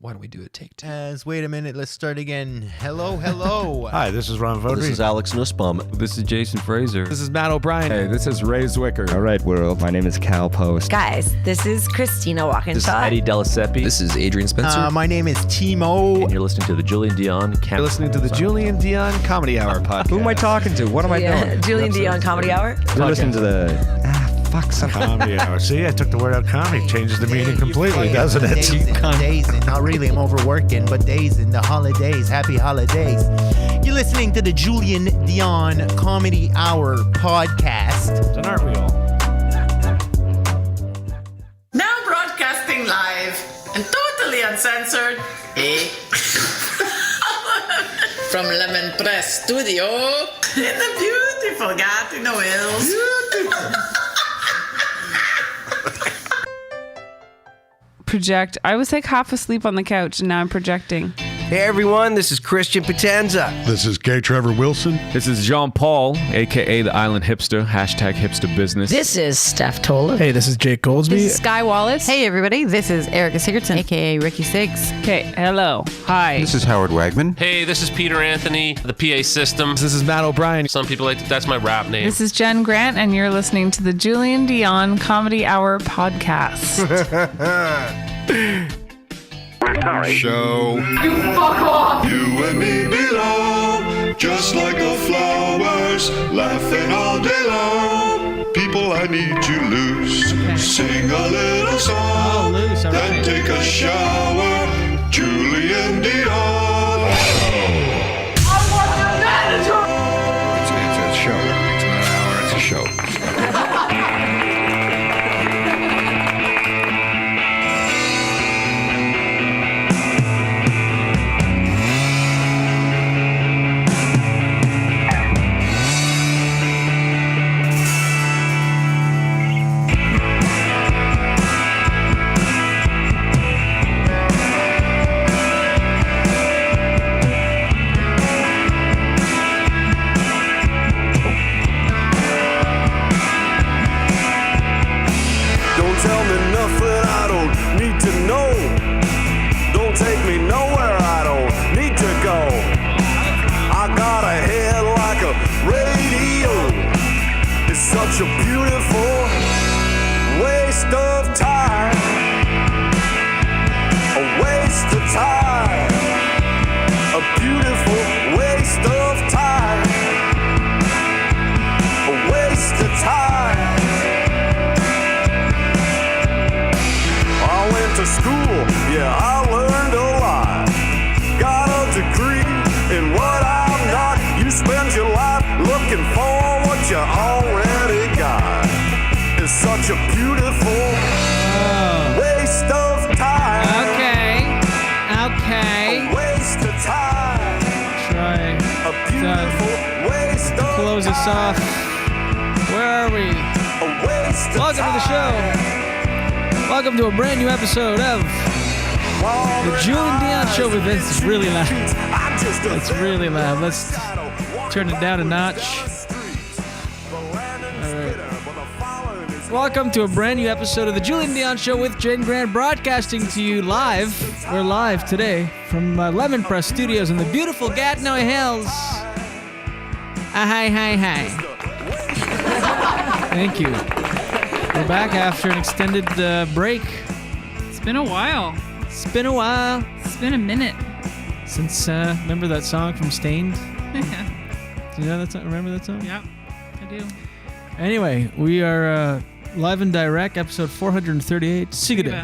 Why don't we do a take two? Wait a minute, let's start again. Hello. Hi, this is Ron Vodry. This is Alex Nussbaum. This is Jason Fraser. This is Matt O'Brien. Hey, this is Ray Zwicker. All right, world. My name is Cal Post. Guys, this is Christina Walkinshaw. This is Eddie Deliseppi. This is Adrian Spencer. My name is Timo. And you're listening to the Julien Dionne You're listening to the Julien Dionne Comedy Hour podcast. Who am I talking to? What am I doing? Julien Dionne Comedy Hour. You're listening to the... Comedy Hour. See, I took the word out comedy. Changes the meaning completely, doesn't it? Days and not really, I'm overworking, but days and the holidays. Happy holidays. You're listening to the Julien Dionne Comedy Hour podcast. It's an art wheel. Now broadcasting live and totally uncensored, from Lemon Press Studio in the beautiful Gatineau Hills. Project. I was like half asleep on the couch and now I'm projecting. Hey everyone, this is Christian Potenza. This is K. Trevor Wilson. This is Jean Paul, a.k.a. the Island Hipster, hashtag hipster business. This is Steph Tola. Hey, this is Jake Goldsby. This is Sky Wallace. Hey everybody, this is Erica Sigurdsson, aka Ricky Siggs. Okay, hello. Hi. This is Howard Wagman. Hey, this is Peter Anthony, the PA system. This is Matt O'Brien. Some people like that's my rap name. This is Jen Grant and you're listening to the Julien Dionne Comedy Hour podcast. We're sorry. Show. You fuck off! You and me belong, just like the flowers, laughing all day long. People I need to lose. Sing a little song, then take a shower. Julien Dionne. I want your manager! It's a show. It's not an hour, it's a show. Such a beautiful waste of time. A waste of time. A beautiful waste of time. A waste of time. I went to school, yeah, I learned a lot. Got a degree in what I'm not. You spend your life looking for what you already got. It's such a beautiful waste of time. Okay. A waste of time. Try A beautiful waste of close us off. Where are we? A waste of Welcome to the show. Welcome to a brand new episode of the Julien Dionne Show. With this, it's really loud. It's really loud. Let's turn it down a notch. Welcome to a brand new episode of the Julien Dionne Show with Jen Grant, broadcasting to you live. We're live today from Lemon Press Studios in the beautiful Gatineau Hills. Hi. Thank you. We're back after an extended break. It's been a while. It's been a while. It's been a minute. Since, remember that song from Stained? Yeah. Do you know that song? Remember that song? Yep, I do. Anyway, we are live and direct, episode 438. Sigurd.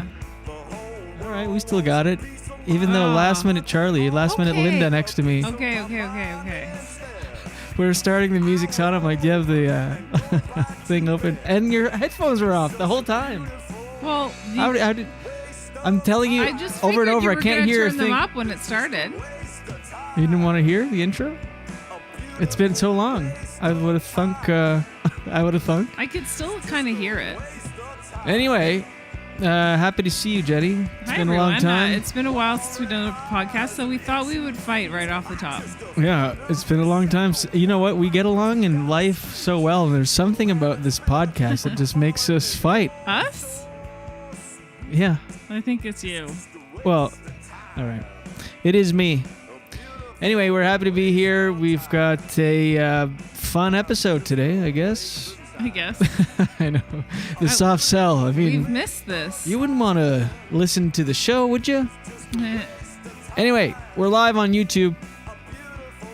All right, we still got it. Even though last minute Charlie, last minute Linda next to me. Okay. We were starting the music's on. I'm like, do you have the thing open? And your headphones were off the whole time. Well, How did I'm telling you I just over and over, I you were can't hear a turn thing. them up when it started. You didn't want to hear the intro? It's been so long. I would have thunk. I could still kind of hear it. Anyway, happy to see you, Jenny. It's Hi, been everyone. a long time. It's been a while since we've done a podcast, so we thought we would fight right off the top. Yeah, it's been a long time. You know what? We get along in life so well, and there's something about this podcast that just makes us fight. Us? Yeah. I think it's you. Well, All right. It is me. Anyway, we're happy to be here. We've got a fun episode today, I guess. I know. The soft sell. I mean, we've missed this. You wouldn't want to listen to the show, would you? Anyway, we're live on YouTube.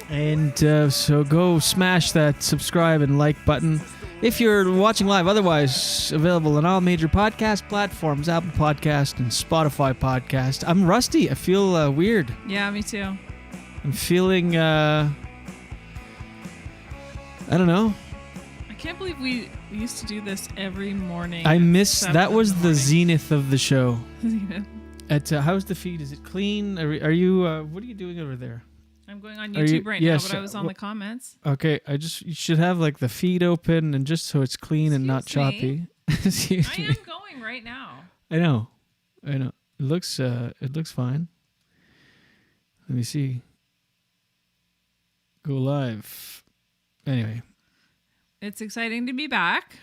And so go smash that subscribe and like button if you're watching live. Otherwise, available on all major podcast platforms, Apple Podcast and Spotify Podcast. I'm rusty. I feel weird. Yeah, me too. I'm feeling, I don't know. I can't believe we used to do this every morning. I miss, that was the morning. zenith of the show. Zenith. At how's the feed? Is it clean? Are you, what are you doing over there? I'm going on YouTube right now, but I was on the comments. Okay, you should have like the feed open and just so it's clean and not choppy. Excuse me. I am going right now. I know. It looks fine. Let me see. Go live. Anyway. It's exciting to be back.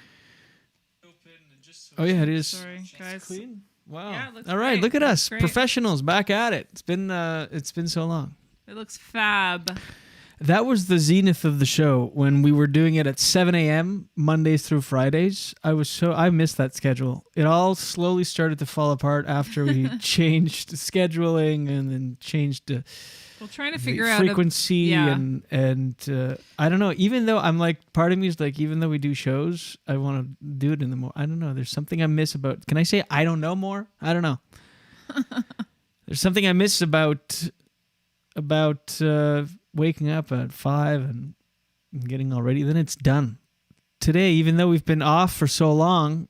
Oh yeah, it is. Sorry, guys. Clean. Wow. Yeah, it looks all right, great. look at us, Great. professionals, back at it. It's been so long. It looks fab. That was the zenith of the show when we were doing it at 7 a.m. Mondays through Fridays. I missed that schedule. It all slowly started to fall apart after we changed scheduling and then changed We're trying to figure out frequency and I don't know. Even though I'm like, part of me is like, even though we do shows, I want to do it in the more. I don't know. There's something I miss about. Can I say I don't know more? I don't know. There's something I miss about waking up at 5 and getting all ready. Then it's done. Today, even though we've been off for so long,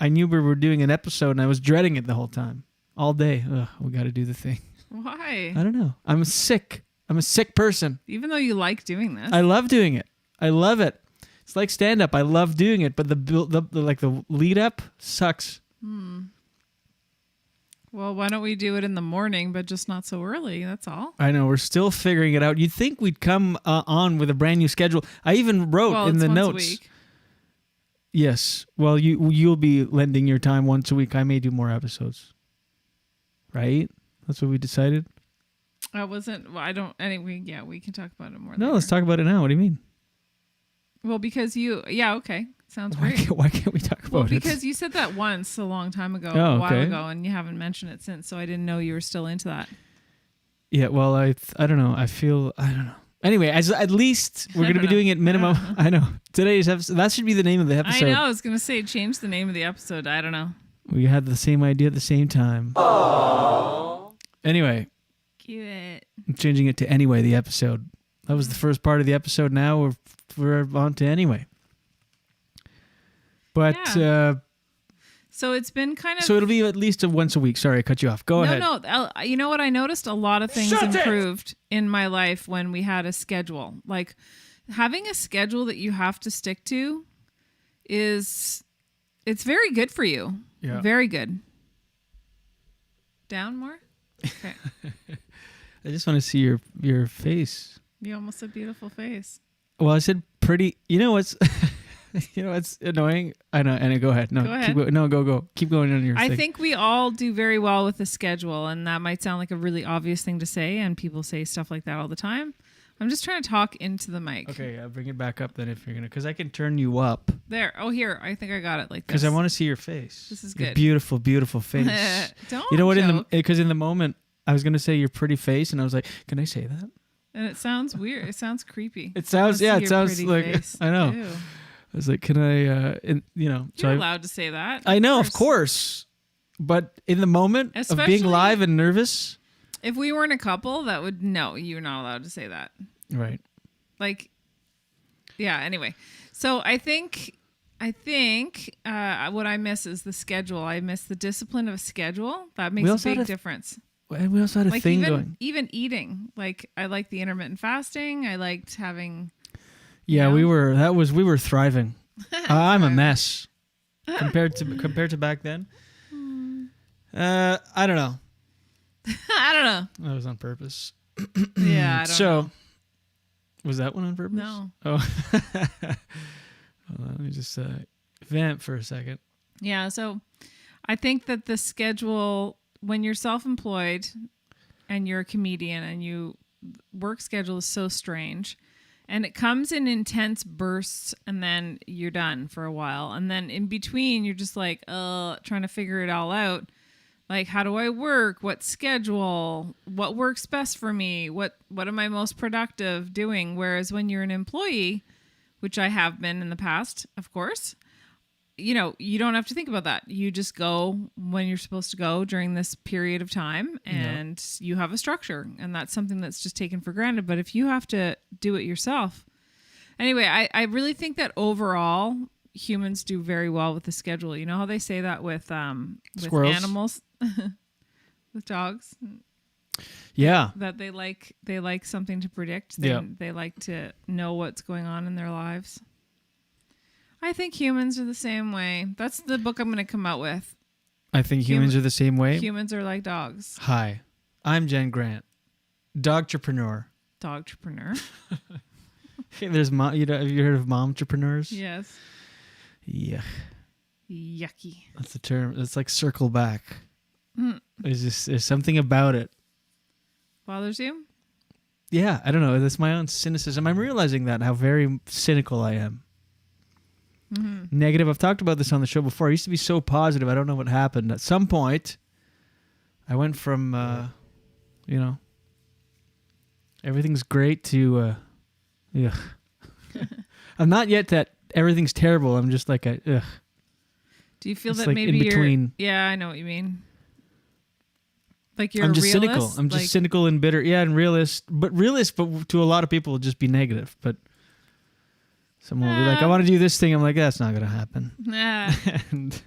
I knew we were doing an episode and I was dreading it the whole time, all day. Ugh, we got to do the thing. Why? I don't know. I'm sick. I'm a sick person. Even though you like doing this. I love doing it. I love it. It's like stand up. I love doing it, but the lead up sucks. Well, why don't we do it in the morning, but just not so early? That's all. I know. We're still figuring it out. You'd think we'd come on with a brand new schedule. I even wrote in the once notes. a week. Yes. Well, you'll be lending your time once a week. I may do more episodes. Right? That's what we decided. I wasn't. Well, I don't. Anyway, yeah, we can talk about it more. No, later. let's talk about it now. What do you mean? Well, because you. Yeah. Okay. Sounds great. Why can't we talk about it? Because you said that once a long time ago, Oh, a while okay. ago, and you haven't mentioned it since. So I didn't know you were still into that. Yeah. Well, I don't know. I don't know. Anyway, at least we're going to be doing it minimum. I know. Today's episode. That should be the name of the episode. I know. I was going to say change the name of the episode. I don't know. We had the same idea at the same time. Aww. Anyway. Cute. I'm changing it to Anyway, the episode. That was the first part of the episode. Now we're on to Anyway. But, so it's been kind of... So it'll be at least once a week. Sorry, I cut you off. Go ahead. No, you know what? I noticed a lot of things improved in my life when we had a schedule. Like, having a schedule that you have to stick to it's very good for you. Yeah. Very good. Down more? Okay. I just want to see your face. You almost said beautiful face. Well, I said pretty. You know what's annoying? I know. And go ahead. No, Go ahead. Go. Keep going on your I thing. think we all do very well with the schedule, and that might sound like a really obvious thing to say, and people say stuff like that all the time. I'm just trying to talk into the mic. Okay, bring it back up then if you're gonna, because I can turn you up. There. Oh, here. I think I got it like this. Because I want to see your face. This is Your good. beautiful, beautiful face. Don't You know what? joke. Because in the moment I was gonna say your pretty face, and I was like, can I say that? And it sounds weird. It sounds creepy. It sounds. I wanna Yeah, see it your sounds pretty like. face. I know. Ew. I was like, can I? You're allowed to say that. I know, of course. But in the moment of Especially- being live and nervous, If we weren't a couple, that would no. You're not allowed to say that. right? Like, yeah. Anyway, so I think what I miss is the schedule. I miss the discipline of a schedule. That makes a also big had a- difference. We also had a Like thing even going. even eating. Like I like the intermittent fasting. I liked having. Yeah, we were thriving. I'm a mess compared to back then. I don't know. I don't know. That was on purpose. Yeah, I don't know. Was that one on purpose? No. Oh. Hold on, let me just vamp for a second. Yeah, so I think that the schedule, when you're self-employed and you're a comedian and you work schedule is so strange. And it comes in intense bursts and then you're done for a while. And then in between, you're just like, trying to figure it all out. Like, how do I work? What schedule? What works best for me? What am I most productive doing? Whereas when you're an employee, which I have been in the past, of course, you don't have to think about that. You just go when you're supposed to go during this period of time, and you have a structure, and that's something that's just taken for granted. But if you have to do it yourself, anyway, I really think that overall humans do very well with the schedule. You know how they say that with Squirrels. animals, with dogs. Yeah. That they like something to predict. They like to know what's going on in their lives. I think humans are the same way. That's the book I'm going to come out with. I think humans are the same way. Humans are like dogs. Hi, I'm Jen Grant, dogtrepreneur. Dogtrepreneur. Hey, there's have you heard of momtrepreneurs? Yes. Yeah. Yucky. That's the term. It's like circle back. Mm. There's something about it. Bothers you? Yeah, I don't know. That's my own cynicism. I'm realizing that how very cynical I am. Mm-hmm. Negative. I've talked about this on the show before. I used to be so positive. I don't know what happened. At some point, I went from, everything's great to, ugh. I'm not yet that everything's terrible. I'm just like, ugh. Do you feel it's that like maybe in between. Yeah, I know what you mean. Like you're I'm just realist? cynical. I'm just like, cynical and bitter. Yeah, and realist. But to a lot of people, it'll just be negative. But someone will be like, I want to do this thing. I'm like, that's not going to happen. Nah. And,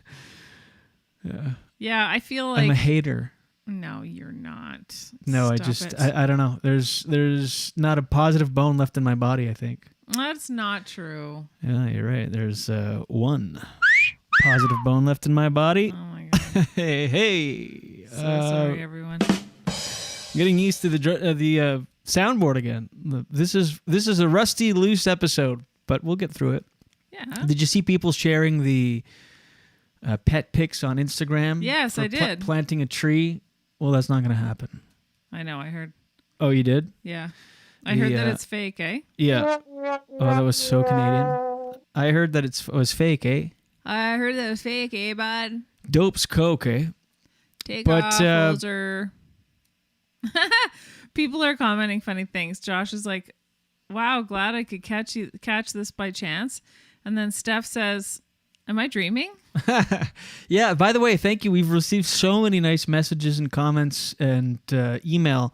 yeah, I feel like I'm a hater. No, you're not. No, Stop it. I don't know. There's not a positive bone left in my body, I think. That's not true. Yeah, you're right. There's one positive bone left in my body. Oh my god. hey. So sorry, everyone. Getting used to the soundboard again. This is a rusty, loose episode, but we'll get through it. Yeah. Did you see people sharing the pet pics on Instagram? Yes, I did. Planting a tree. Well, that's not going to happen. I know. I heard. Oh, you did? Yeah. I heard that it's fake, eh? Yeah. Oh, that was so Canadian. I heard that it was fake, eh? I heard that it was fake, eh, bud? Dope's coke, eh? Take off, loser. People are commenting funny things. Josh is like, wow, glad I could catch this by chance. And then Steph says, am I dreaming? Yeah, by the way, thank you. We've received so many nice messages and comments and email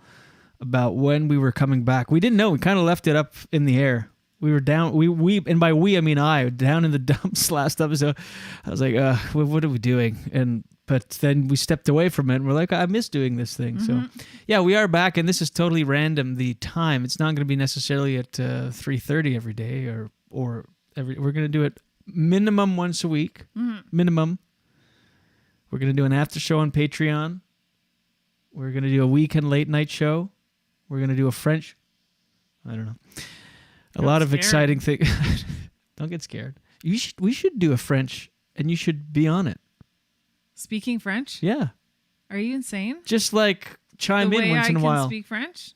about when we were coming back. We didn't know. We kind of left it up in the air. We were down. We and by we I mean I down in the dumps last episode. I was like, what are we doing? But then we stepped away from it and we're like, I miss doing this thing. Mm-hmm. So yeah, we are back, and this is totally random. The time, it's not going to be necessarily at 3:30 every day or we're going to do it minimum once a week. Mm-hmm. Minimum. We're going to do an after show on Patreon. We're going to do a weekend late night show. We're going to do a French. I don't know. A lot of exciting things. Don't get scared. We should do a French, and you should be on it. Speaking French? Yeah. Are you insane? Just like chime in once in a while. Can speak French?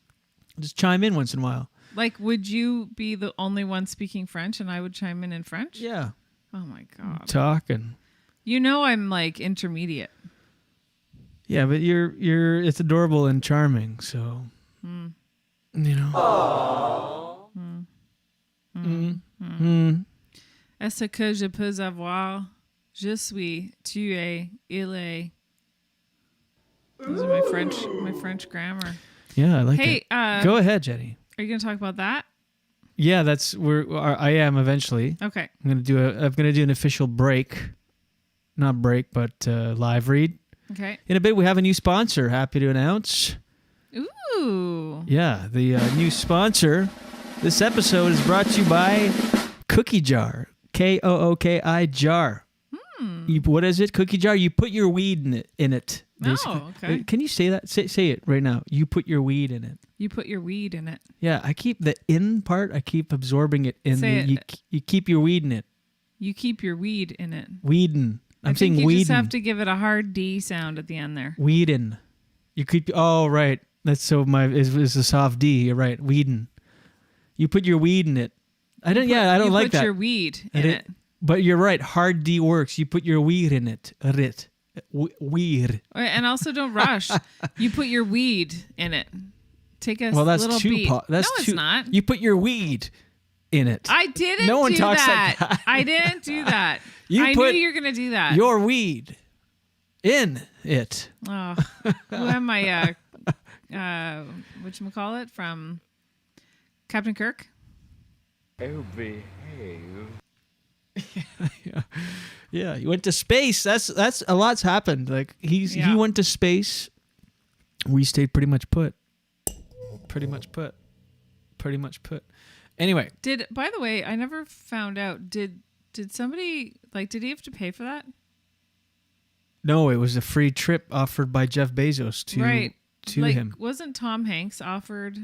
Just chime in once in a while. Like, would you be the only one speaking French and I would chime in French? Yeah. Oh my God. Talking. You know I'm like intermediate. Yeah, but it's adorable and charming, so you know. Est-ce que je peux avoir? Je suis, tu es, il est. Those are my French grammar. Yeah, I like it. Hey, go ahead, Jenny. Are you going to talk about that? Yeah, that's where I am eventually. Okay. I'm gonna do an official break, not break, but live read. Okay. In a bit, we have a new sponsor. Happy to announce. Ooh. Yeah, the new sponsor. This episode is brought to you by Kookijar. Kooki jar. What is it? Kookijar. You put your weed in it. Basically. Oh, okay. Can you say that? Say it right now. You put your weed in it. You put your weed in it. Yeah, I keep the in part. I keep absorbing it in Say the. it. You keep your weed in it. You keep your weed in it. Weedin. I'm I saying think you weedin. just have to give it a hard D sound at the end there. Weedin. You keep. Oh right. That's so is a soft D. You're right. Weedin. You put your weed in it. I don't like that. You put your weed in it. But you're right. Hard D works. You put your weed in it. Weed. And also don't rush. You put your weed in it. Take a that's little too beat. it's not. You put your weed in it. I didn't No one do talks that. like that. I didn't do that. You knew put you were going to do that. Your weed in it. Oh, who am I? Whatchamacallit from Captain Kirk? Oh, behave. Yeah, he went to space. That's a lot's happened. Like he went to space. We stayed pretty much put. Anyway, By the way, I never found out. Did somebody did he have to pay for that? no, it was a free trip offered by Jeff Bezos to him. Wasn't Tom Hanks offered?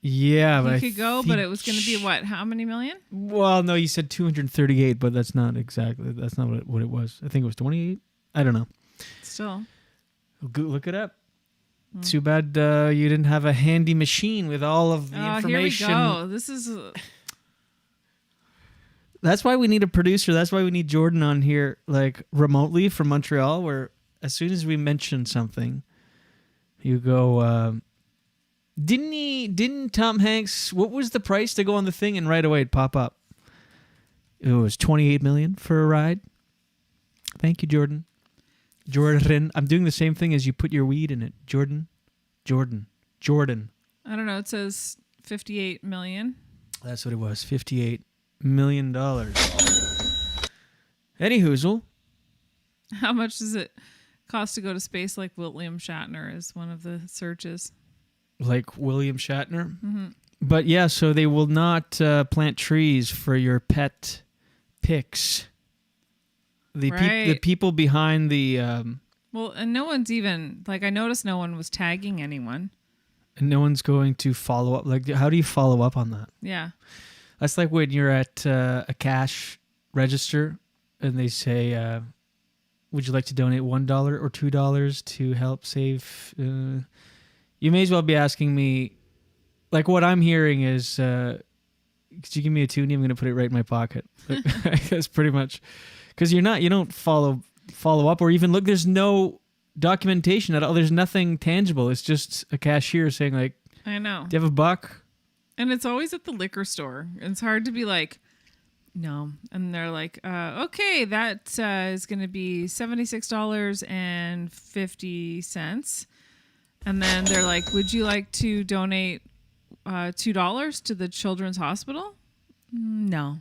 Yeah, but he could go, but it was going to be what? How many million? Well, no, you said 238, but that's not what it was. I think it was 28. I don't know. Still, look it up. Too bad you didn't have a handy machine with all of the information. Here we go. This is. That's why we need a producer. That's why we need Jordan on here, like remotely from Montreal, where as soon as we mention something, you go. Didn't Tom Hanks? What was the price to go on the thing? And right away it'd pop up. It was $28 million for a ride. Thank you, Jordan. I'm doing the same thing as you put your weed in it. Jordan. I don't know. It says $58 million. That's what it was. $58 million. Any hoozle. How much does it cost to go to space? Like William Shatner is one of the searches. Like William Shatner. Mm-hmm. But yeah, so they will not plant trees for your pet pics. The people behind the... well, and no one's even... I noticed no one was tagging anyone. And no one's going to follow up. Like, how do you follow up on that? Yeah. That's like when you're at a cash register and they say, would you like to donate $1 or $2 to help save... You may as well be asking me, like what I'm hearing is, could you give me a toonie? I'm going to put it right in my pocket. That's pretty much, because you don't follow up or even look. There's no documentation at all. There's nothing tangible. It's just a cashier saying like, I know. Do you have a buck? And it's always at the liquor store. It's hard to be like, no. And they're like, okay, that is going to be $76.50. And then they're like, would you like to donate $2 to the Children's Hospital? No.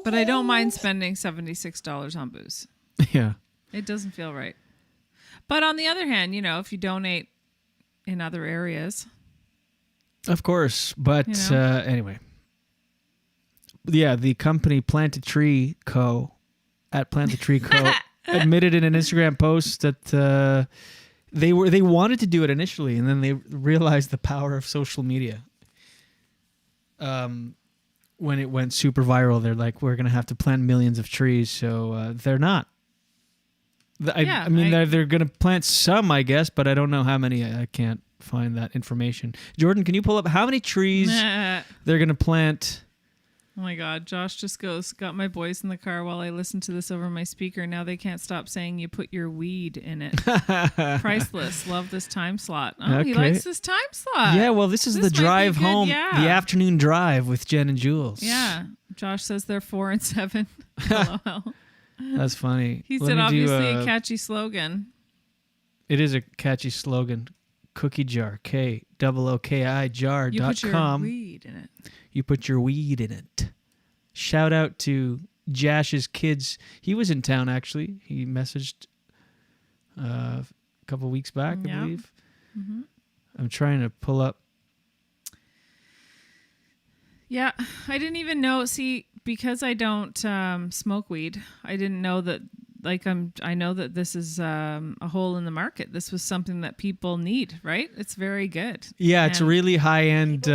But I don't mind spending $76 on booze. Yeah. It doesn't feel right. But on the other hand, if you donate in other areas. Of course. But anyway. Yeah, the company Plant a Tree Co. at Plant a Tree Co. admitted in an Instagram post that... They wanted to do it initially, and then they realized the power of social media. When it went super viral, they're like, "We're gonna have to plant millions of trees." So they're not. I mean, they're gonna plant some, I guess, but I don't know how many. I can't find that information. Jordan, can you pull up how many trees they're gonna plant? Oh my God, Josh just got my boys in the car while I listen to this over my speaker. Now they can't stop saying you put your weed in it. Priceless. Love this time slot. Oh, okay. He likes this time slot. Yeah, well, this is the drive home, the afternoon drive with Jen and Jules. Yeah. Josh says they're 4 and 7. LOL. That's funny. He said obviously a catchy slogan. It is a catchy slogan. Kookijar, Kooki jar.com. You put your weed in it. You put your weed in it. Shout out to Jash's kids. He was in town, actually. He messaged a couple weeks back, I believe. Mm-hmm. I'm trying to pull up. Yeah, I didn't even know. See, because I don't smoke weed, I didn't know that. I know that this is a hole in the market. This was something that people need, right? It's very good. Yeah, it's really high end.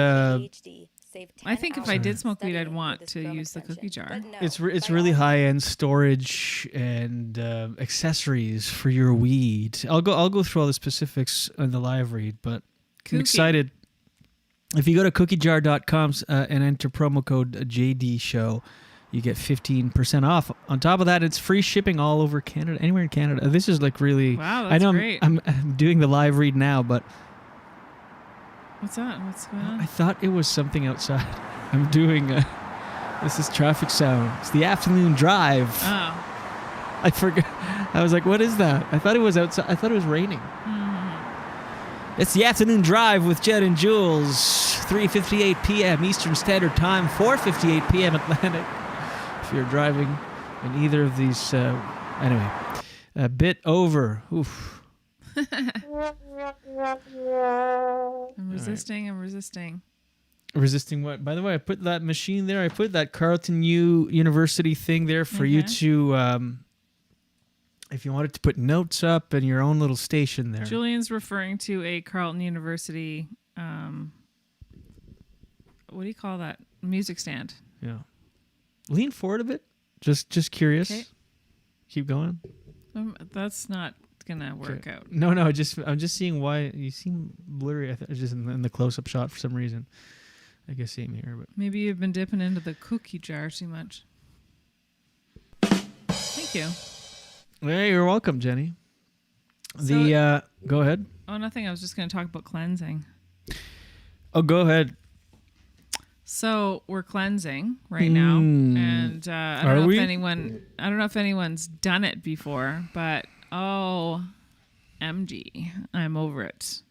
I think if I did smoke weed, I'd want to use the Kookijar. It's really high end storage and accessories for your weed. I'll go through all the specifics in the live read, but I'm excited. If you go to kookijar.com and enter promo code JDShow, you get 15% off. On top of that, it's free shipping all over Canada, anywhere in Canada. This is like really. Wow, that's I know great. I'm doing the live read now, but. What's that? What's going on? I thought it was something outside. I'm doing. This is traffic sound. It's the afternoon drive. Oh. I forgot. I was like, what is that? I thought it was outside. I thought it was raining. It's the afternoon drive with Jed and Jules. 3:58 p.m. Eastern Standard Time, 4:58 p.m. Atlantic. If you're driving in either of these, anyway, a bit over. Oof. I'm resisting. I'm resisting. Resisting what? By the way, I put that machine there. I put that Carleton U University thing there for you to, if you wanted to put notes up and your own little station there. Julian's referring to a Carleton University, what do you call that? Music stand. Yeah. Lean forward a bit. Just curious. Okay. Keep going. That's not gonna work out. No. I'm just seeing why you seem blurry. I thought it was just in the close-up shot for some reason. I guess same here, but Maybe you've been dipping into the Kookijar too much. Thank you. Hey, you're welcome, Jenny. So, go ahead. Oh, nothing. I was just going to talk about cleansing. Oh, go ahead. So we're cleansing right now, and I don't know if anyone's done it before, but MG, I'm over it.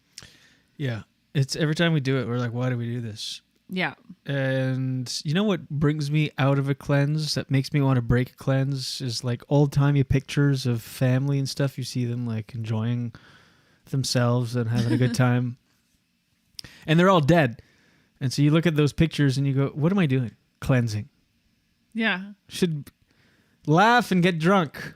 Yeah, it's every time we do it, we're like, why do we do this? Yeah. And you know what brings me out of a cleanse, that makes me want to break a cleanse, is like old-timey pictures of family and stuff. You see them like enjoying themselves and having a good time, and they're all dead. And so you look at those pictures and you go, what am I doing? Cleansing. Yeah. Should laugh and get drunk.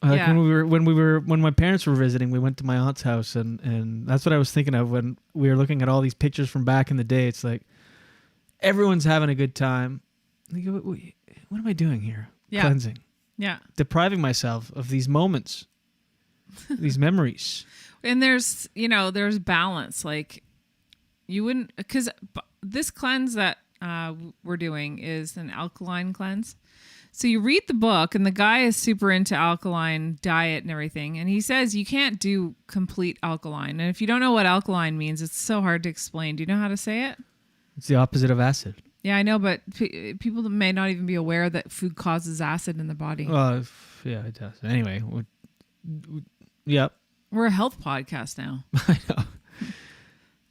Yeah. When my parents were visiting, we went to my aunt's house, and that's what I was thinking of when we were looking at all these pictures from back in the day. It's like everyone's having a good time. And you go, what am I doing here? Yeah. Cleansing. Yeah. Depriving myself of these moments, these memories. And there's balance. Like you wouldn't, because this cleanse that we're doing is an alkaline cleanse. So you read the book, and the guy is super into alkaline diet and everything. And he says you can't do complete alkaline. And if you don't know what alkaline means, it's so hard to explain. Do you know how to say it? It's the opposite of acid. Yeah, I know, but people may not even be aware that food causes acid in the body. Well, yeah, it does. Anyway, yep. We're a health podcast now. I know.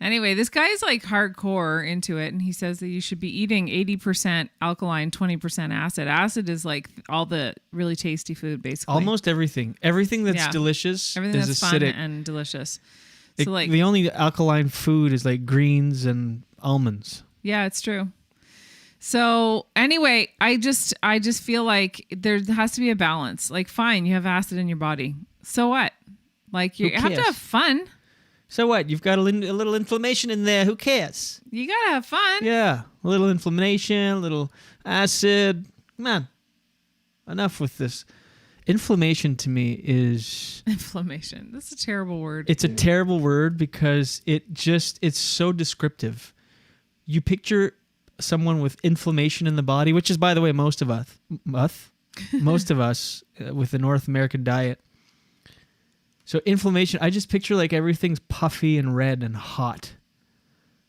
Anyway, this guy's like hardcore into it, and he says that you should be eating 80% alkaline, 20% acid. Acid is like all the really tasty food, basically. Almost everything. Everything that's delicious everything is that's acidic. fun and delicious. So like the only alkaline food is like greens and almonds. Yeah, it's true. So anyway, I just feel like there has to be a balance. Like, fine, you have acid in your body. So what? Like, you have to have fun. So what? You've got a little inflammation in there. Who cares? You got to have fun. Yeah. A little inflammation, a little acid. Come on. Enough with this. Inflammation to me is... Inflammation. That's a terrible word. It's a terrible word because it's so descriptive. You picture someone with inflammation in the body, which is, by the way, most of us with the North American diet. So inflammation, I just picture like everything's puffy and red and hot.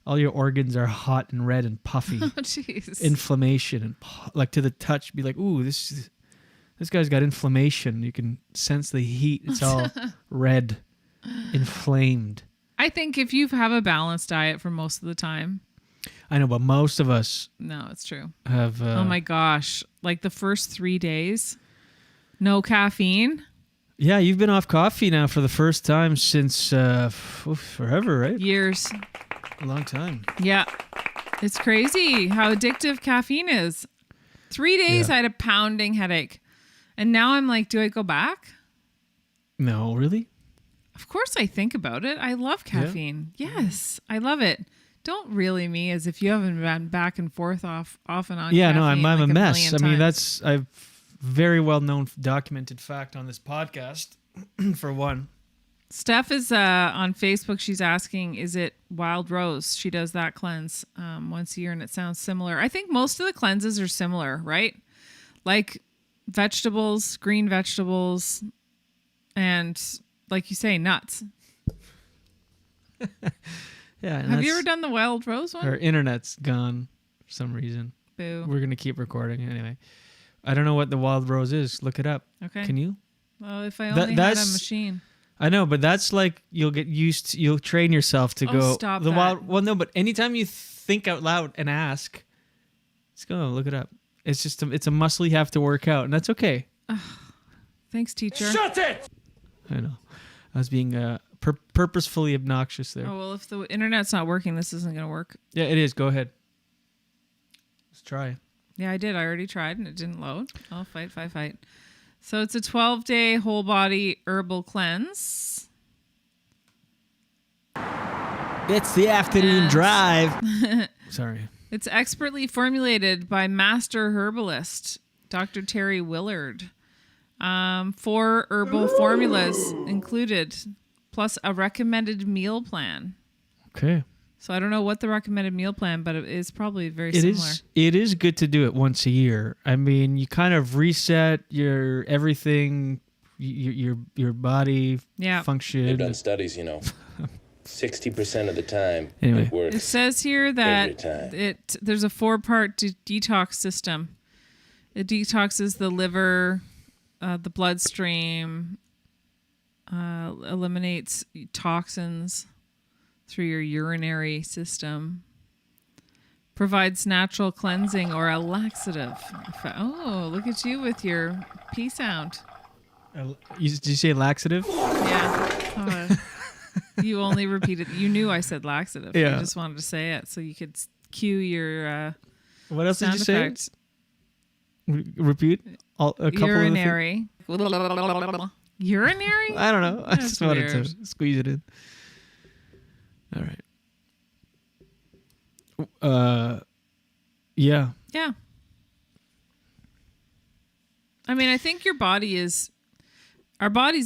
All your organs are hot and red and puffy. Oh, jeez. Inflammation and like to the touch, be like, ooh, this guy's got inflammation. You can sense the heat. It's all red, inflamed. I think if you have a balanced diet for most of the time. I know, but most of us. No, it's true. Have. Oh my gosh. Like the first 3 days, no caffeine. Yeah, you've been off coffee now for the first time since forever, right? Years. A long time. Yeah. It's crazy how addictive caffeine is. 3 days I had a pounding headache. And now I'm like, do I go back? No, really? Of course I think about it. I love caffeine. Yeah. Yes, I love it. Don't really me as if you haven't been back and forth off and on. Yeah, caffeine no, I'm like a mess. million I mean, times. that's a very well-known documented fact on this podcast, for one. Steph is on Facebook. She's asking, is it Wild Rose? She does that cleanse once a year, and it sounds similar. I think most of the cleanses are similar, right? Like vegetables, green vegetables, and like you say, nuts. Yeah. Have you ever done the Wild Rose one? Our internet's gone for some reason. Boo. We're going to keep recording anyway. I don't know what the Wild Rose is. Look it up. Okay. Can you? Well, if I only had a machine. I know, but that's like you'll get used to, you'll train yourself to go. Stop the that. Wild. Well, no, but anytime you think out loud and ask, just go look it up. It's just it's a muscle you have to work out, and that's okay. Thanks, teacher. Shut it! I know. I was being purposefully obnoxious there. Oh, well, if the internet's not working, this isn't going to work. Yeah, it is. Go ahead. Let's try. Yeah, I did. I already tried and it didn't load. Oh, fight. So it's a 12-day whole body herbal cleanse. It's the afternoon drive. Sorry. It's expertly formulated by master herbalist Dr. Terry Willard. 4 herbal formulas included, plus a recommended meal plan. Okay. So I don't know what the recommended meal plan, but it is probably very similar. It is good to do it once a year. I mean, you kind of reset your everything, your body function. They've done studies, 60% of the time Anyway. it works. It says here that every time. there's a 4-part detox system. It detoxes the liver, the bloodstream, eliminates toxins through your urinary system, provides natural cleansing or a laxative. Oh, look at you with your P sound. Did you say laxative? Yeah. You only repeated. You knew I said laxative. Yeah. You just wanted to say it so you could cue your What else did sound you say? effect. Repeat a couple Urinary. Urinary? I don't know. I That's just wanted weird. to squeeze it in. All right. Yeah. Yeah. I mean, I think our bodies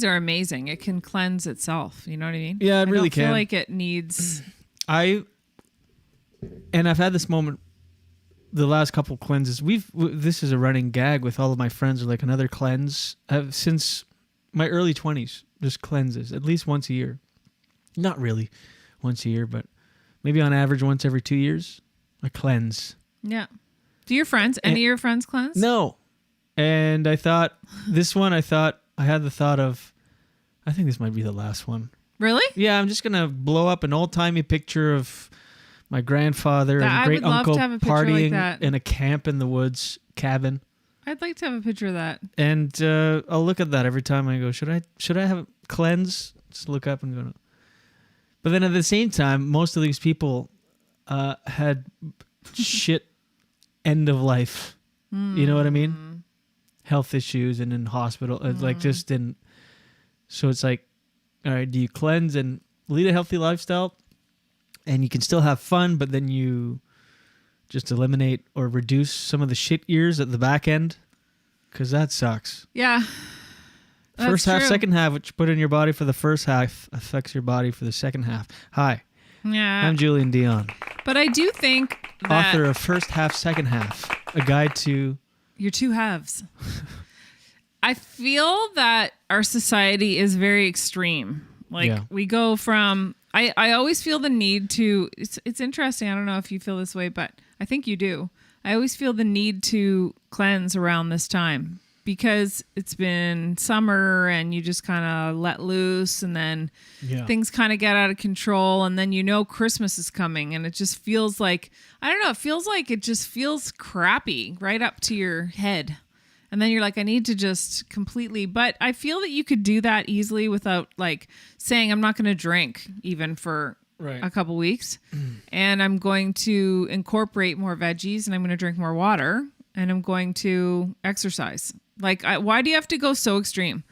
are amazing. It can cleanse itself. You know what I mean? Yeah, it really I don't feel can. like it needs. I've had this moment the last couple cleanses. This is a running gag with all of my friends, like another cleanse. Since my early 20s, just cleanses at least once a year. Not really once a year, but maybe on average once every 2 years, a cleanse. Yeah. Do your friends, any of your friends cleanse? No. And I thought, I had the thought of, I think this might be the last one. Really? Yeah, I'm just going to blow up an old-timey picture of my grandfather I and great would love uncle to have a picture like partying that. in a camp in the woods cabin. I'd like to have a picture of that. And I'll look at that every time I go, should I have a cleanse? Just look up and go, no. But then at the same time, most of these people had shit end of life. You know what I mean? Health issues and in hospital. Like just didn't. So it's like, all right, do you cleanse and lead a healthy lifestyle? And you can still have fun, but then you just eliminate or reduce some of the shit years at the back end? Because that sucks. Yeah. First half, true. second half, what you put in your body for the first half affects your body for the second half. Hi, Yeah. I'm Julien Dionne, But I do think that author of First Half, Second Half, a guide to your two halves. I feel that our society is very extreme. Like Yeah. we go from I always feel the need to it's interesting. I don't know if you feel this way, but I think you do. I always feel the need to cleanse around this time because it's been summer and you just kind of let loose and then things kind of get out of control and then Christmas is coming and it just feels like it feels like it just feels crappy right up to your head. And then you're like, I need to just completely, but I feel that you could do that easily without like saying I'm not going to drink even for a couple weeks. And I'm going to incorporate more veggies and I'm going to drink more water and I'm going to exercise. Like, why do you have to go so extreme?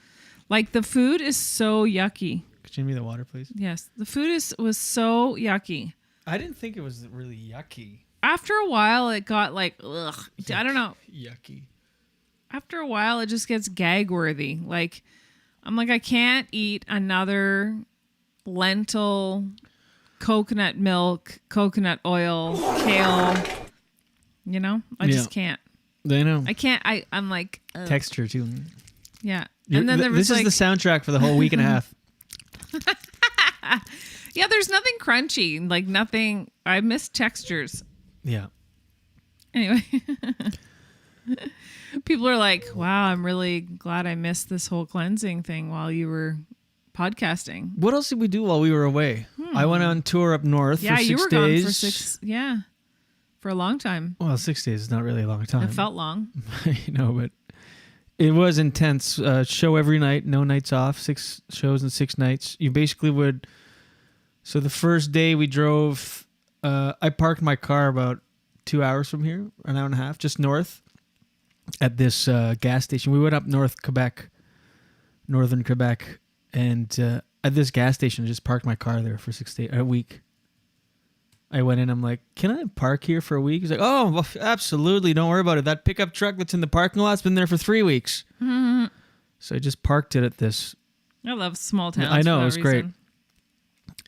Like the food is so yucky. Exchange me the water, please. Yes, the food was so yucky. I didn't think it was really yucky. After a while, it got like, ugh. I don't know. Yucky. After a while, it just gets gag worthy. Like, I'm like, I can't eat another lentil, coconut milk, coconut oil, kale. You know, I just can't. I know. I can't. I'm like ugh. Texture too. Yeah, and then there was this is the soundtrack for the whole week and a half. Yeah, there's nothing crunchy. Like nothing. I miss textures. Yeah. Anyway. People are like, wow, I'm really glad I missed this whole cleansing thing while you were podcasting. What else did we do while we were away? I went on tour up north for 6 days. Yeah, you were gone for 6, for a long time. Well, 6 days is not really a long time. It felt long. But it was intense. Show every night, no nights off, 6 shows and 6 nights. You basically would... So the first day we drove, I parked my car about 2 hours from here, an hour and a half, just north. At this gas station. We went up northern Quebec, and at this gas station, I just parked my car there for 6 days, a week. I went in, I'm like, can I park here for a week? He's like, oh, well, absolutely, don't worry about it. That pickup truck that's in the parking lot's been there for 3 weeks. Mm-hmm. So I just parked it at this. I love small towns. I know, for it was that great. reason.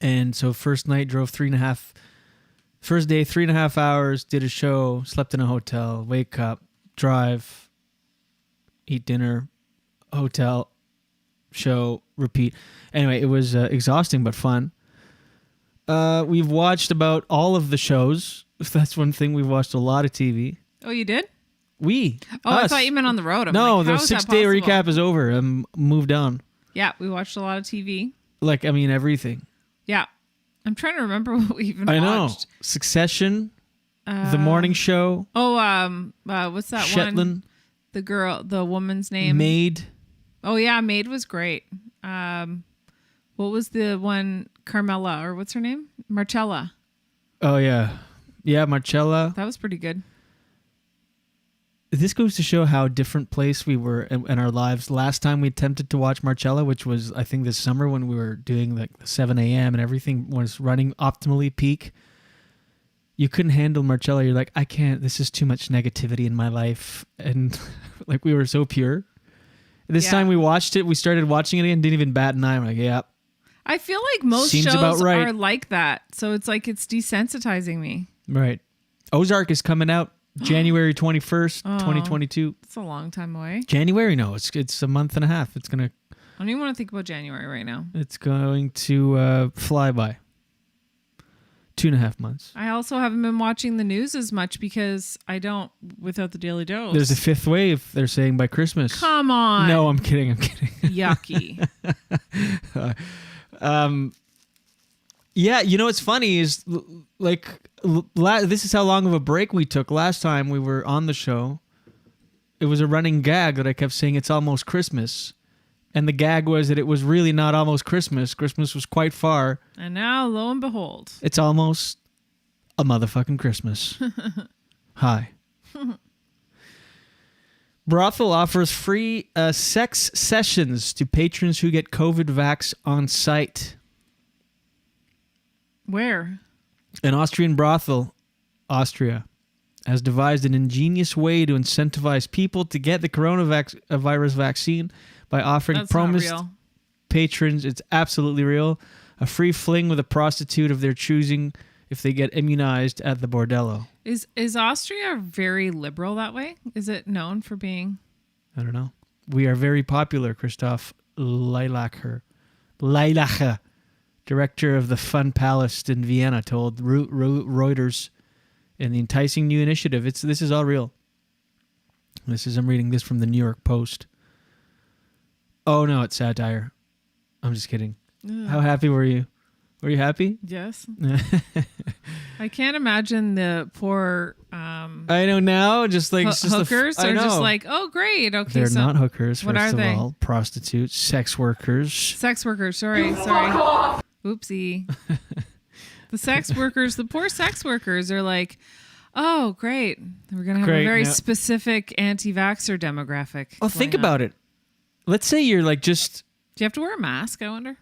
And so first night, drove 3.5. First day, 3.5 hours, did a show, slept in a hotel, wake up, drive, eat dinner, hotel, show, repeat. Anyway, it was exhausting but fun. We've watched about all of the shows. That's one thing. We've watched a lot of TV. Oh, you did? We. Oh, us. I thought you meant on the road. I'm no, like, the how is that 6-day possible? recap is over. I'm moved on. Yeah, we watched a lot of TV. Like, I mean, everything. Yeah. I'm trying to remember what we even I know. watched. Succession, The Morning Show. Oh, what's that Shetland. one? The woman's name? Maid. Oh, yeah, Maid was great. What was the one? Carmela, or what's her name? Marcella. Oh, yeah. Yeah, Marcella. That was pretty good. This goes to show how different place we were in our lives. Last time we attempted to watch Marcella, which was, I think, this summer when we were doing like the 7 a.m. and everything was running optimally peak. You couldn't handle Marcella. You're like, I can't. This is too much negativity in my life. And like we were so pure. This time we watched it. We started watching it again. Didn't even bat an eye. I'm like, yeah. I feel like most Seems shows about right. are like that. So it's like it's desensitizing me. Right. Ozark is coming out January 21st, 2022. It's a long time away. January? No, it's a month and a half. It's going to... I don't even want to think about January right now. It's going to fly by. 2.5 months. I also haven't been watching the news as much because I don't without the Daily Dose. There's a 5th wave, they're saying, by Christmas. Come on. No, I'm kidding. Yucky. Yeah, you know what's funny is like this is how long of a break we took. Last time we were on the show, it was a running gag that I kept saying it's almost Christmas. And the gag was that it was really not almost Christmas. Christmas was quite far. And now, lo and behold. It's almost a motherfucking Christmas. Hi. Brothel offers free sex sessions to patrons who get COVID vax on site. Where? An Austrian brothel, Austria, has devised an ingenious way to incentivize people to get the coronavirus vaccine by offering That's promised not real. patrons, it's absolutely real, a free fling with a prostitute of their choosing if they get immunized at the bordello. Is Austria very liberal that way? Is it known for being? I don't know. We are very popular, Christoph Leilacher, director of the Fun Palace in Vienna, told Reuters in the enticing new initiative. This is all real. I'm reading this from the New York Post. Oh no, it's satire. I'm just kidding. Ugh. How happy were you? Were you happy? Yes. I can't imagine the poor I know now, just like it's just hookers I are know. just like, oh great, okay. They're so not hookers. What first are of they? all, prostitutes, sex workers. Sex workers. Sorry. Oopsie. The poor sex workers are like, oh great, we're gonna have a very specific anti-vaxxer demographic. Oh, think about it. Let's say you're like just. Do you have to wear a mask? I wonder.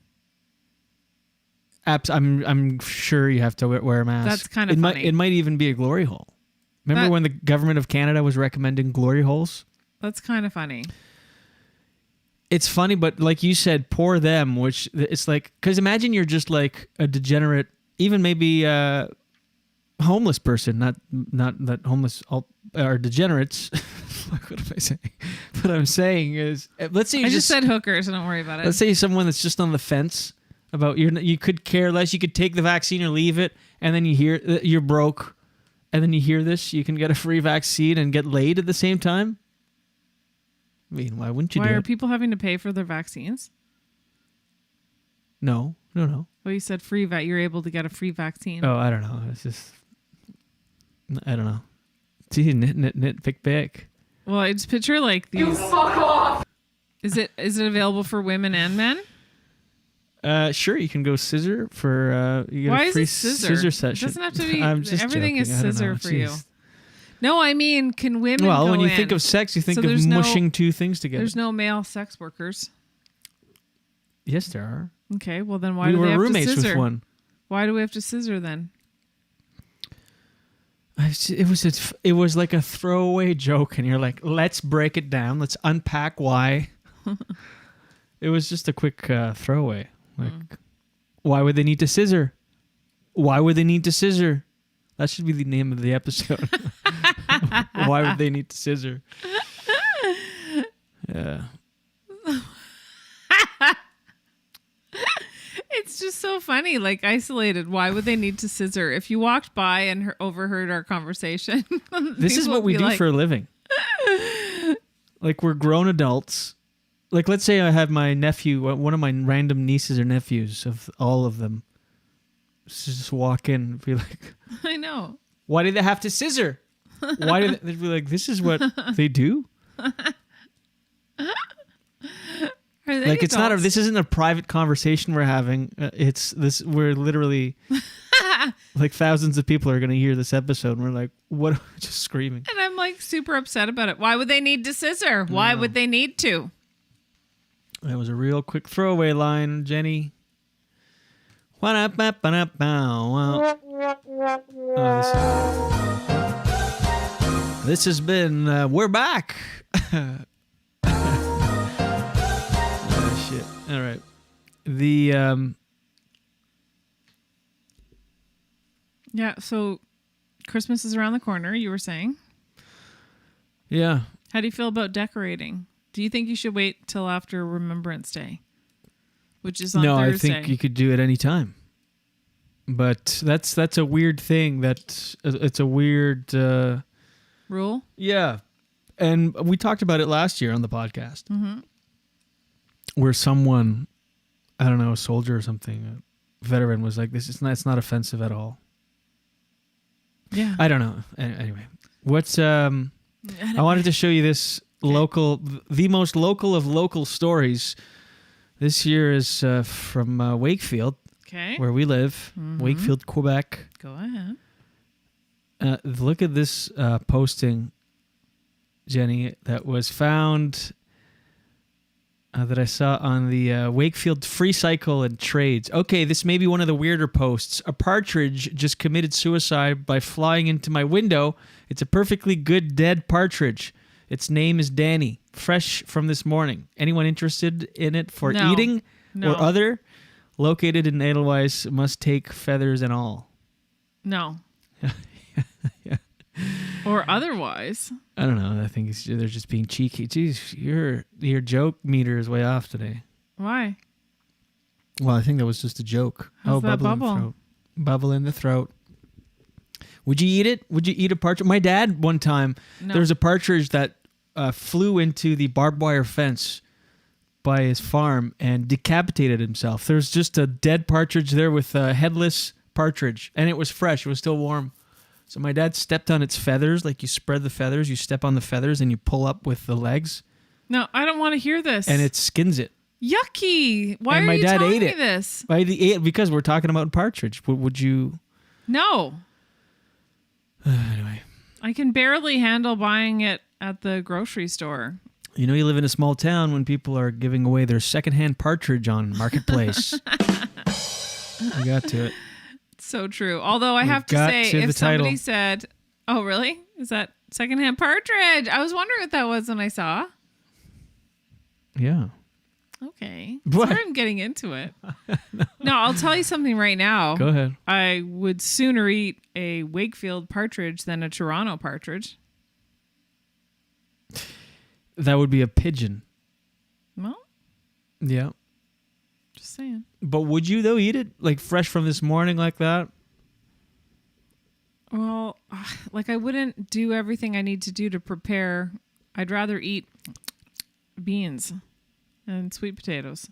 I'm sure you have to wear a mask. That's kind of funny. It might even be a glory hole. Remember when the government of Canada was recommending glory holes? That's kind of funny. It's funny, but like you said, poor them, which it's like, because imagine you're just like a degenerate, even maybe a homeless person, not that homeless are degenerates. What am I saying? What I'm saying is, let's say I just said hookers, so don't worry about it. Let's say someone that's just on the fence about you could care less. You could take the vaccine or leave it, and then you hear you're broke, and then you hear this, you can get a free vaccine and get laid at the same time. I mean, why wouldn't you do it? Why are people having to pay for their vaccines? No. Well, you said free you're able to get a free vaccine. Oh, I don't know. It's just, I don't know. Gee, nitpick back. Well, I just picture like these. You fuck off! Is it available for women and men? Sure, you can go scissor for you get Why a free is it scissor? session. It doesn't have to be. joking. Everything is I don't scissor know. for you. Jeez. No, I mean, can women Well, go when you in? think of sex, you think So of there's mushing two things together. There's no male sex workers. Yes, there are. Okay, well then why We do were they have roommates to with scissor? one. Why do we have to scissor then? It was like a throwaway joke, and you're like, let's break it down. Let's unpack why. It was just a quick throwaway. Like, why would they need to scissor? Why would they need to scissor? That should be the name of the episode. Why would they need to scissor? Yeah. It's just so funny, like isolated. Why would they need to scissor? If you walked by and overheard our conversation, This is what we do for a living. Like, we're grown adults. Like, let's say I have my nephew, one of my random nieces or nephews, of all of them, just walk in and be like, I know. why do they have to scissor? Why do they be like, this is what they do? Like, it's not this isn't a private conversation we're having. We're literally like thousands of people are going to hear this episode, and we're like, what? Just screaming. And I'm like super upset about it. Why would they need to scissor? Why would they need to? That was a real quick throwaway line, Jenny. This has been, we're back. Shit. All right. Yeah, so Christmas is around the corner, you were saying. Yeah. How do you feel about decorating? Do you think you should wait till after Remembrance Day, which is on Thursday? I think you could do it any time. But that's a weird thing. It's a weird rule. Yeah, and we talked about it last year on the podcast, where someone, I don't know, a soldier or something, a veteran, was like, "It's not offensive at all." Yeah, I don't know. Anyway, I wanted to show you this local, the most local of local stories. This year is from Wakefield. Okay. Where we live, Wakefield, Quebec. Go ahead. Look at this posting, Jenny, that was found, that I saw on the Wakefield Free Cycle and Trades. Okay, this may be one of the weirder posts. A partridge just committed suicide by flying into my window. It's a perfectly good dead partridge. Its name is Danny. Fresh from this morning. Anyone interested in it for eating or other? Located in Edelweiss, must take feathers and all. No. Yeah. Or otherwise. I don't know. I think they're just being cheeky. Jeez, your joke meter is way off today. Why? Well, I think that was just a joke. How's that bubble in the throat. Bubble in the throat. Would you eat it? Would you eat a partridge? My dad, one time, there was a partridge that flew into the barbed wire fence by his farm and decapitated himself. There's just a dead partridge there with a headless partridge, and it was fresh. It was still warm. So my dad stepped on its feathers, like you spread the feathers, you step on the feathers, and you pull up with the legs. No, I don't want to hear this. And it skins it. Yucky! Why and are my you dad telling ate me it. this? I ate it because we're talking about partridge. Would you? No. Anyway. I can barely handle buying it at the grocery store. You know, you live in a small town when people are giving away their secondhand partridge on Marketplace. We got to it. So true. Although I have to got say, to if the somebody title. said, "Oh, really? Is that secondhand Partridge?" I was wondering what that was when I saw. Yeah. Okay. What? Sorry, I'm getting into it. No, I'll tell you something right now. Go ahead. I would sooner eat a Wakefield partridge than a Toronto partridge. That would be a pigeon. Well, Yeah. just saying. But would you, though, eat it like fresh from this morning like that? Well, like I wouldn't do everything I need to do to prepare. I'd rather eat beans and sweet potatoes.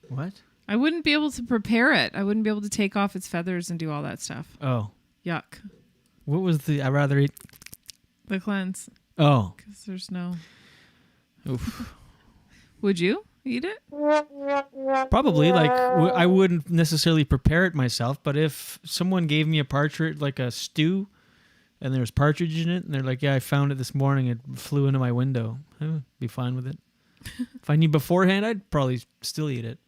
What? I wouldn't be able to prepare it. I wouldn't be able to take off its feathers and do all that stuff. Oh. Yuck. What was the... I'd rather eat... The cleanse. Oh. Because there's no... Oof. Would you eat it? Probably. Like, I wouldn't necessarily prepare it myself, but if someone gave me a partridge, like a stew, and there was partridge in it, and they're like, yeah, I found it this morning, it flew into my window, I would be fine with it. If I knew beforehand, I'd probably still eat it.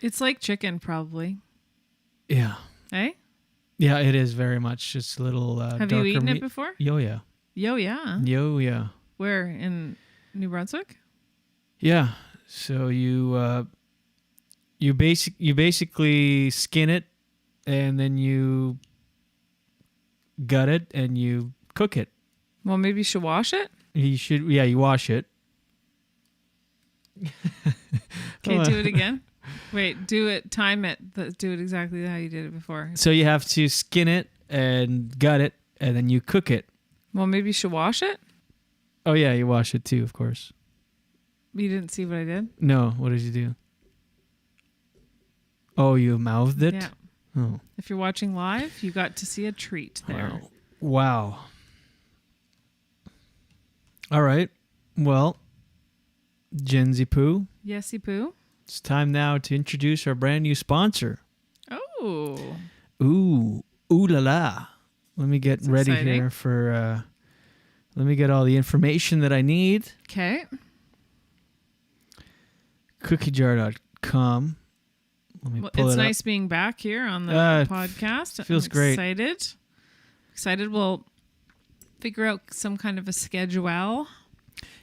It's like chicken, probably. Yeah. Eh? Yeah, it is very much. Just a little Have darker you eaten meat. it before? Yo, yeah. Yo, yeah. Yo, yeah. Where? In New Brunswick? Yeah. So you basically skin it, and then you gut it, and you cook it. Well, maybe you should wash it. You should. Yeah, you wash it. Okay, do it again. Wait, do it. Time it. Do it exactly how you did it before. So you have to skin it and gut it, and then you cook it. Well, maybe you should wash it. Oh yeah, you wash it too, of course. You didn't see what I did? No, what did you do? Oh, you mouthed it? Yeah. Oh. If you're watching live, you got to see a treat there. Wow. All right. Well, Jenzy Poo. Yesy Poo. It's time now to introduce our brand new sponsor. Oh. Ooh la la. Let me get ready exciting. here for, let me get all the information that I need. Okay. Kookijar.com. Let me pull It's it nice up. being back here on the podcast. Feels I'm great. Excited. We'll figure out some kind of a schedule.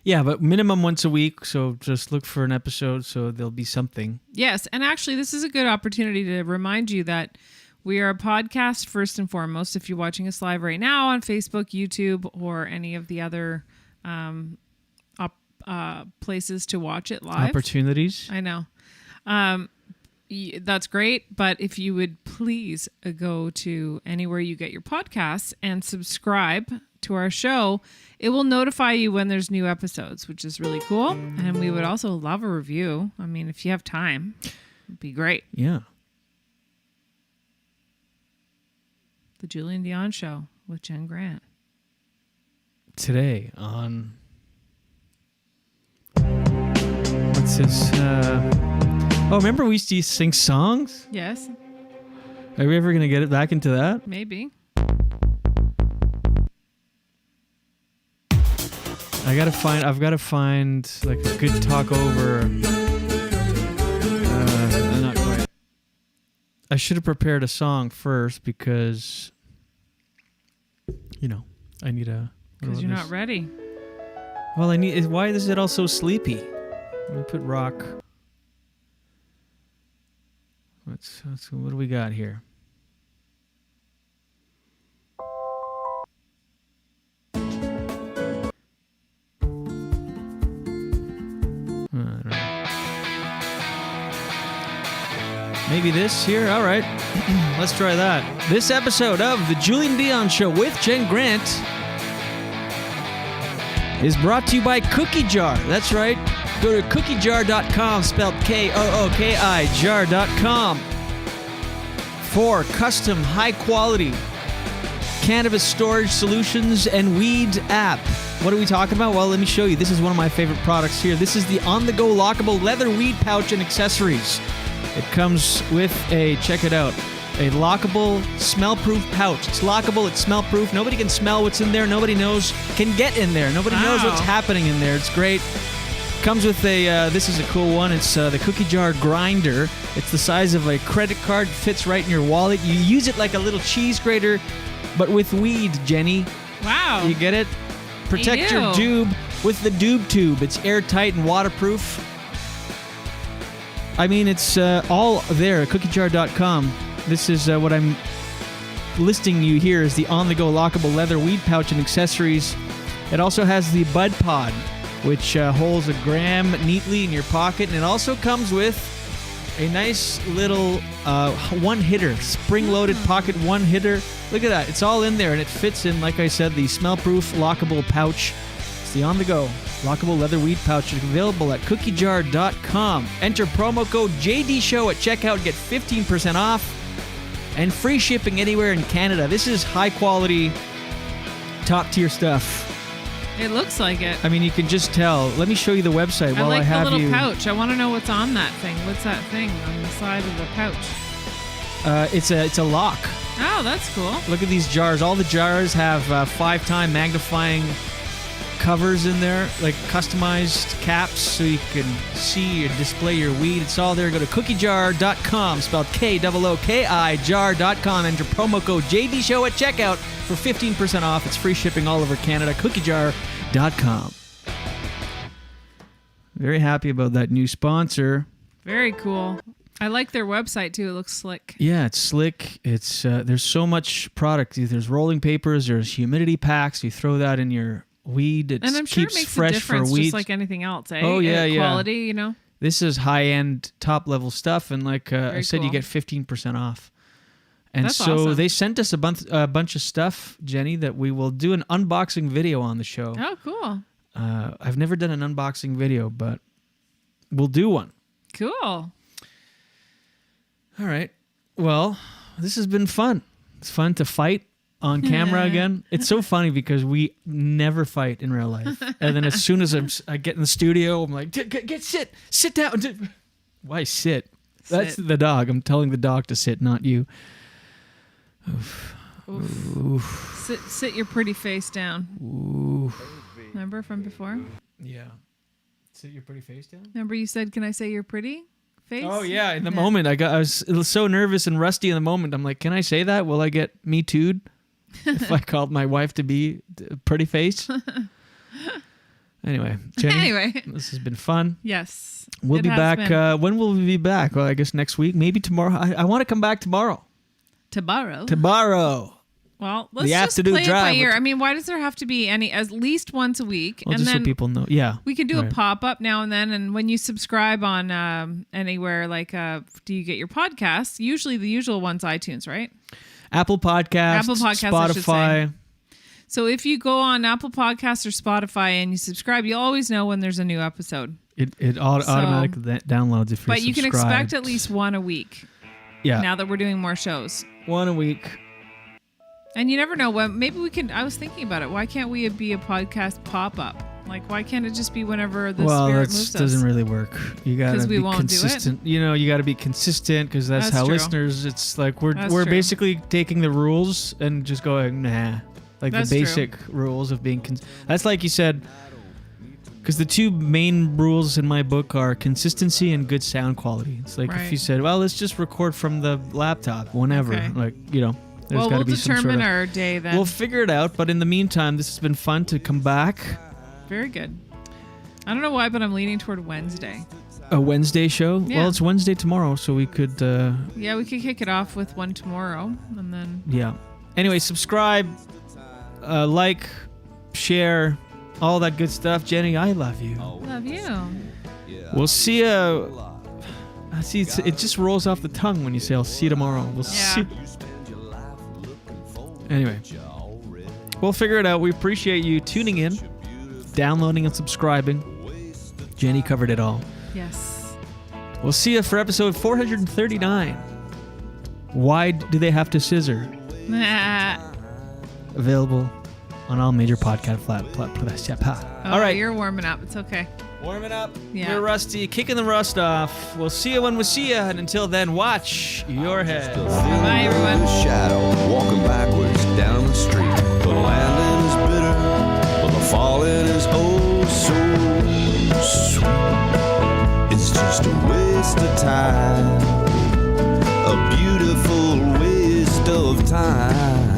Yeah, but minimum once a week. So just look for an episode so there'll be something. Yes, and actually this is a good opportunity to remind you that we are a podcast first and foremost. If you're watching us live right now on Facebook, YouTube, or any of the other places to watch it live. Opportunities. I know. That's great. But if you would please go to anywhere you get your podcasts and subscribe to our show, it will notify you when there's new episodes, which is really cool. And we would also love a review. I mean, if you have time, it'd be great. Yeah. The Julien Dionne Show with Jen Grant. Today on... What's this? Oh, remember we used to sing songs? Yes, Are we ever going to get it back into that? maybe. I've got to find like a good talk over. Not quite. I should have prepared a song first because, I need a. Because you're not ready. Well, why is it all so sleepy? Let me put rock. What do we got here? I don't know. Maybe this here? All right. Let's try that. This episode of The Julien Dionne Show with Jen Grant is brought to you by Kookijar. That's right. Go to kookijar.com, spelled Kooki, jar.com, for custom, high-quality cannabis storage solutions and weed app. What are we talking about? Well, let me show you. This is one of my favorite products here. This is the on-the-go lockable leather weed pouch and accessories. It comes with check it out, a lockable, smell-proof pouch. It's lockable, it's smell-proof. Nobody can smell what's in there. Nobody can get in there. Nobody knows what's happening in there. It's great. Comes with a, this is a cool one. It's the Kookijar grinder. It's the size of a credit card, fits right in your wallet. You use it like a little cheese grater, but with weed, Jenny. Wow. You get it? Protect your doob with the doob tube. It's airtight and waterproof. I mean, it's all there at kookijar.com. This is what I'm listing you here is the on-the-go lockable leather weed pouch and accessories. It also has the Bud Pod, which holds a gram neatly in your pocket, and it also comes with a nice little one-hitter, spring-loaded pocket one-hitter. Look at that. It's all in there, and it fits in, like I said, the smell-proof lockable pouch. It's the on-the-go lockable leather weed pouch. It's available at kookijar.com. Enter promo code JDSHOW at checkout and get 15% off and free shipping anywhere in Canada. This is high-quality, top-tier stuff. It looks like it. I mean, you can just tell. Let me show you the website while I like have the little you. pouch. I want to know what's on that thing. What's that thing on the side of the pouch? It's a lock. Oh, that's cool. Look at these jars. All the jars have 5-time magnifying covers in there, like customized caps, so you can see or display your weed. It's all there. Go to kookijar.com, spelled K-O-O-K-I, jar.com. Enter promo code JDSHOW at checkout for 15% off. It's free shipping all over Canada. Kookijar.com. Very happy about that new sponsor. Very cool. I like their website too. It looks slick. Yeah, it's slick. It's there's so much product. There's rolling papers. There's humidity packs. You throw that in your weed. It And I'm sure it keeps makes fresh a difference for weed. just like anything else, eh? Oh, yeah, yeah. Quality, you know? This is high-end, top-level stuff, and like I said, cool. you get 15% off. And That's so awesome. they sent us a bunch of stuff, Jenny, that we will do an unboxing video on the show. Oh, cool. I've never done an unboxing video, but we'll do one. Cool. All right. Well, this has been fun. It's fun to fight on camera again. It's so funny because we never fight in real life. And then as soon as I get in the studio, I'm like, sit down. Why sit? That's the dog. I'm telling the dog to sit, not you. Oof. Oof. Oof. Sit your pretty face down. Oof. Remember from before? Yeah. Sit your pretty face down? Remember you said, can I say your pretty face? Oh, yeah. In the moment, I was so nervous and rusty in the moment. I'm like, can I say that? Will I get Me Too'd if I called my wife to be a pretty face? Anyway, Jenny, this has been fun. Yes. We'll be back. When will we be back? Well, I guess next week. Maybe tomorrow. I want to come back tomorrow. Tomorrow. Well, let's The just afternoon play it by drive ear. with- I mean, why does there have to be at least once a week? Well, and just then so people know. Yeah. we can do right. a pop-up now and then. And when you subscribe on anywhere, like do you get your podcasts? Usually the usual one's iTunes, right? Apple Podcasts, I should say. Spotify. So if you go on Apple Podcasts or Spotify and you subscribe, you'll always know when there's a new episode. It automatically downloads if you're But you can subscribed. expect at least one a week. Yeah. Now that we're doing more shows. One a week. And you never know when. Maybe we can. I was thinking about it. Why can't we be a podcast pop-up? Like, why can't it just be whenever the spirit moves us? Doesn't really work. You gotta 'Cause we be won't do it? consistent. You know, you gotta be consistent because that's how true. listeners. It's like we're That's true. basically taking the rules and just going nah, like That's the true. basic rules of being. That's like you said. Because the two main rules in my book are consistency and good sound quality. It's like if Right. you said, well, let's just record from the laptop whenever. Okay. Like, you know, there's Well, got to we'll be some sort determine of... our day then. We'll figure it out. But in the meantime, this has been fun to come back. Very good. I don't know why, but I'm leaning toward Wednesday. A Wednesday show? Yeah. Well, it's Wednesday tomorrow, so we could... Yeah, we could kick it off with one tomorrow, and then... Yeah. Anyway, subscribe, like, share, all that good stuff. Jenny, I love you. Love you. We'll see you... See, it just rolls off the tongue when you say, I'll see you tomorrow. We'll see... Anyway. We'll figure it out. We appreciate you tuning in, downloading and subscribing. Jenny covered it all. Yes. We'll see you for episode 439. Why do they have to scissor? Available on all major podcast platforms. Oh, All right. You're warming up. It's okay. Warming up. Yeah. You're rusty. Kicking the rust off. We'll see you when we see you. And until then, watch your head. Bye, everyone. Shadow walking backwards down the street. The landing is bitter, but the falling is oh so sweet. time.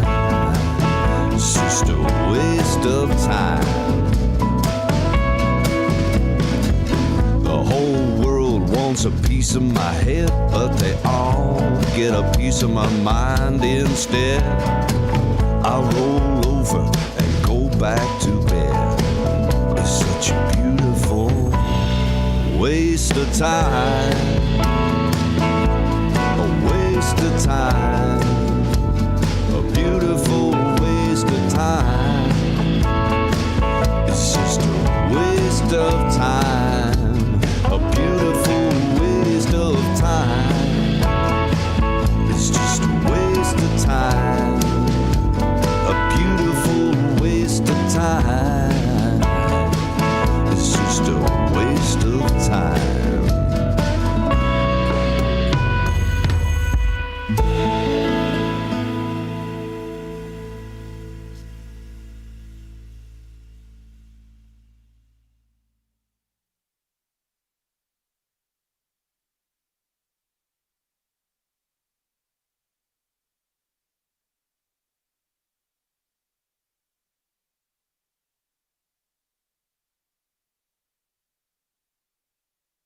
It's just a waste of time. The whole world wants a piece of my head, but they all get a piece of my mind instead. I roll over and go back to bed. It's such a beautiful waste of time. A waste of time. A beautiful waste of time. It's just a waste of time.